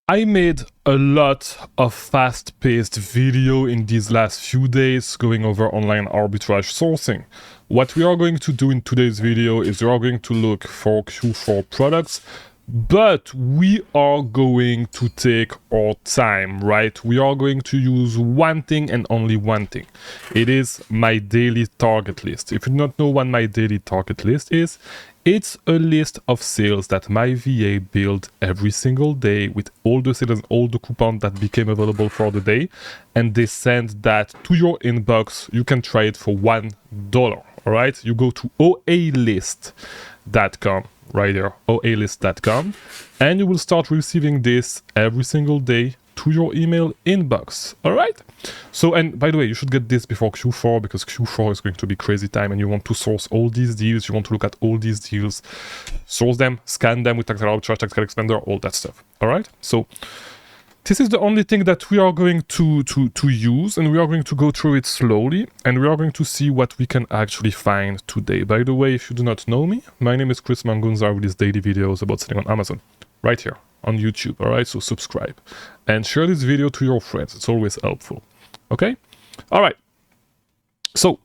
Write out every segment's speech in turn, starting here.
I made a lot of fast-paced video in these last few days going over online arbitrage sourcing. What we are going to do in today's video is we are going to look for Q4 products, but we are going to take our time, right? We are going to use one thing and only one thing. It is my daily target list. If you do not know what my daily target list is, it's a list of sales that my VA build every single day with all the sales and all the coupons that became available for the day. And they send that to your inbox. You can try it for $1. All right. You go to oalist.com right there, oalist.com, and you will start receiving this every single day to your email inbox. All right. So, and by the way, you should get this before Q4 because Q4 is going to be crazy time and you want to source all these deals. You want to look at all these deals, source them, scan them with tactical arbitrage, tactical expander, all that stuff. All right. So this is the only thing that we are going to use, and we are going to go through it slowly, and we are going to see what we can actually find today. By the way, if you do not know me, my name is Chris Mangunza. I release daily videos about selling on Amazon right here on YouTube. All right, so subscribe and share this video to your friends. It's always helpful. Okay, all right, so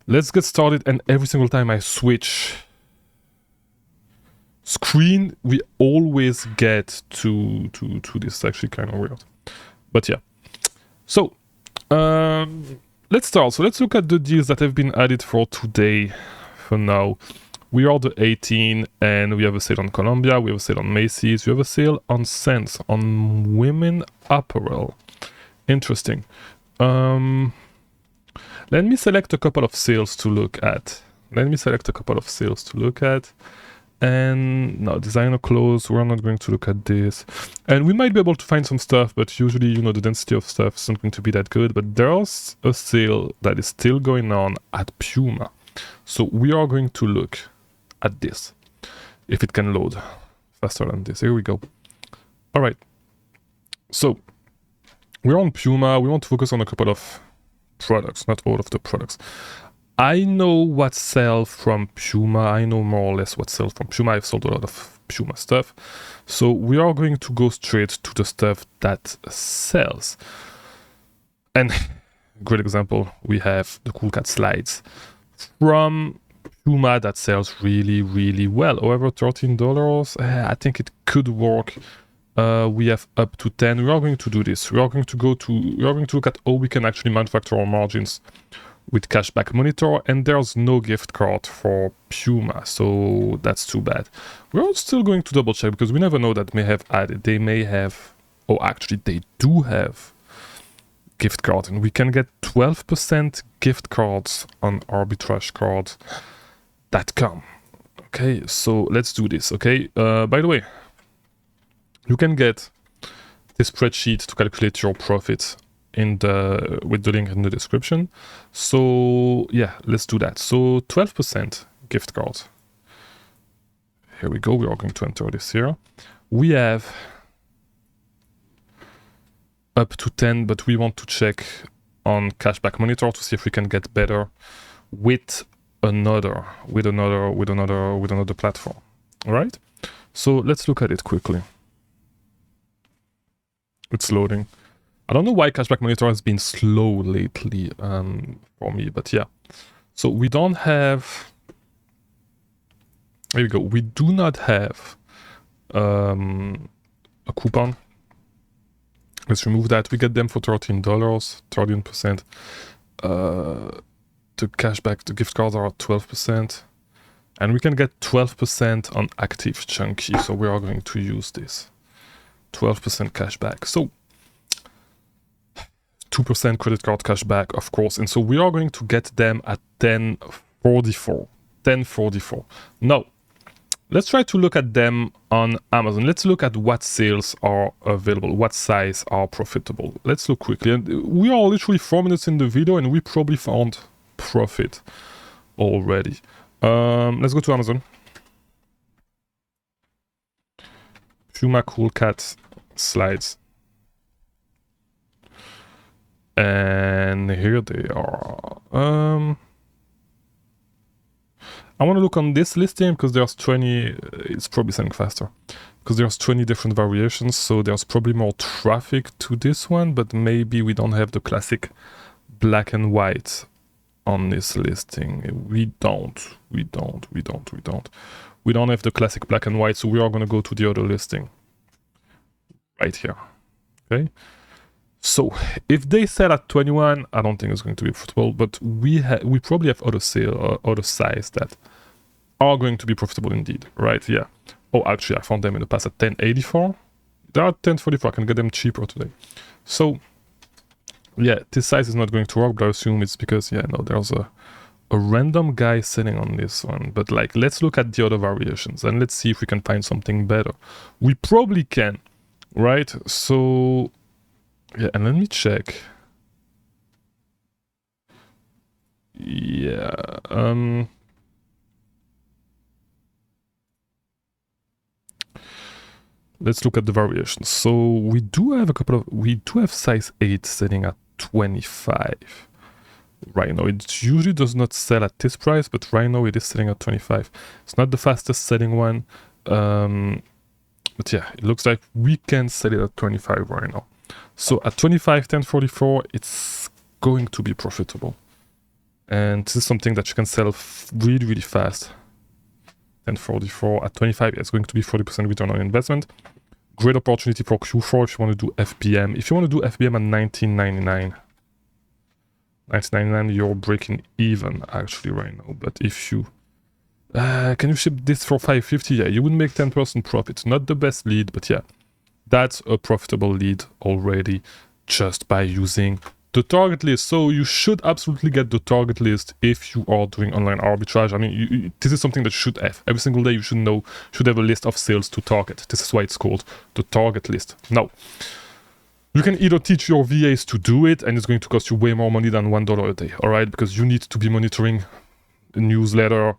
let's get started. And every single time I switch screen, we always get to this. Is actually kind of weird, but yeah. So let's start. So let's look at the deals that have been added for today. For now, we are the 18, and we have a sale on Columbia, we have a sale on Macy's, we have a sale on Sense, on women apparel. Interesting. Let me select a couple of sales to look at. And no, designer clothes, we're not going to look at this. And we might be able to find some stuff, but usually, you know, the density of stuff is not going to be that good. But there's a sale that is still going on at Puma. So we are going to look at this, if it can load faster than this. Here we go. All right. So we're on Puma. We want to focus on a couple of products, not all of the products. I know what sell from Puma. I know more or less what sells from Puma. I've sold a lot of Puma stuff. So we are going to go straight to the stuff that sells. And great example, we have the Cool Cat slides from Puma that sells really, really well. However, $13, I think it could work. We have up to 10. We are going to do this. We are going to look at how we can actually manufacture our margins with cashback monitor, and there's no gift card for Puma, so that's too bad. We're still going to double check because we never know that they may have, oh, actually they do have gift card, and we can get 12% gift cards on arbitragecards.com. Okay, so let's do this. Okay, by the way, you can get this spreadsheet to calculate your profit with the link in the description. So yeah, let's do that. So 12% gift card. Here we go. We are going to enter this here. We have up to 10, but we want to check on cashback monitor to see if we can get better with another platform. All right. So let's look at it quickly. It's loading. I don't know why cashback monitor has been slow lately for me, but yeah. So we don't have. There we go. We do not have a coupon. Let's remove that. We get them for $13, 13%. The cashback, the gift cards are at 12%. And we can get 12% on active chunky. So we are going to use this. 12% cashback. So 2% credit card cashback, of course. And so we are going to get them at 10.44. 10.44. Now, let's try to look at them on Amazon. Let's look at what sales are available, what size are profitable. Let's look quickly. And we are literally 4 minutes in the video and we probably found profit already. Let's go to Amazon. Puma Cool Cat slides. And here they are. I want to look on this listing because there's 20. It's probably selling faster. because there's 20 different variations, so there's probably more traffic to this one, but maybe we don't have the classic black and white on this listing. We don't have the classic black and white, so we are going to go to the other listing right here. Okay, so if they sell at 21, I don't think it's going to be profitable, but we probably have other sites that are going to be profitable indeed, right? Yeah. Oh, actually, I found them in the past at 1084. They are at 1044. I can get them cheaper today. So yeah, this size is not going to work, but I assume it's because, yeah, no, there's a random guy selling on this one. But like, let's look at the other variations and let's see if we can find something better. We probably can, right? So yeah, and let me check. Yeah, let's look at the variations. So we do have size 8 selling at 25 right now. It usually does not sell at this price, but right now it is selling at 25. It's not the fastest selling one, but yeah, it looks like we can sell it at 25 right now. So at 25, 1044, it's going to be profitable, and this is something that you can sell really, really fast. 1044 at 25, it's going to be 40% return on investment. Great opportunity for Q4 if you want to do FBM. If you want to do FBM at 19.99, you're breaking even actually right now. But if you can you ship this for 550? Yeah, you would make 10% profit. Not the best lead, but yeah, that's a profitable lead already just by using the target list. So you should absolutely get the target list if you are doing online arbitrage. I mean, this is something that you should have. Every single day you should have a list of sales to target. This is why it's called the target list. Now, you can either teach your VAs to do it, and it's going to cost you way more money than $1 a day, all right? Because you need to be monitoring a newsletter,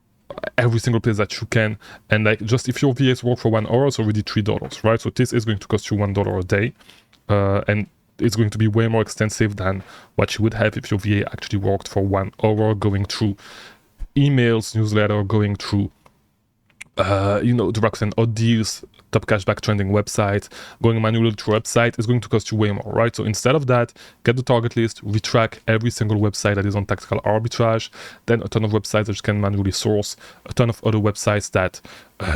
every single place that you can, and like, just if your VAs work for 1 hour, it's already $3, right? So this is going to cost you $1 a day, and it's going to be way more extensive than what you would have if your VA actually worked for 1 hour, going through emails, newsletter, going through the Rakuten odd deals, top cashback trending website, going manually through website is going to cost you way more, right? So instead of that, get the target list, retrack every single website that is on tactical arbitrage, then a ton of websites that you can manually source, a ton of other websites that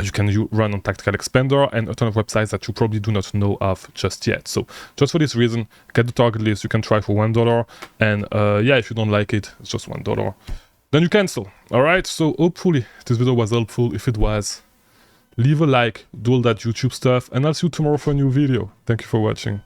you can run on Tactical Expander, and a ton of websites that you probably do not know of just yet. So just for this reason, get the target list. You can try for $1, and yeah, if you don't like it, it's just $1. Then you cancel. All right, so hopefully this video was helpful. If it was, leave a like, do all that YouTube stuff, and I'll see you tomorrow for a new video. Thank you for watching.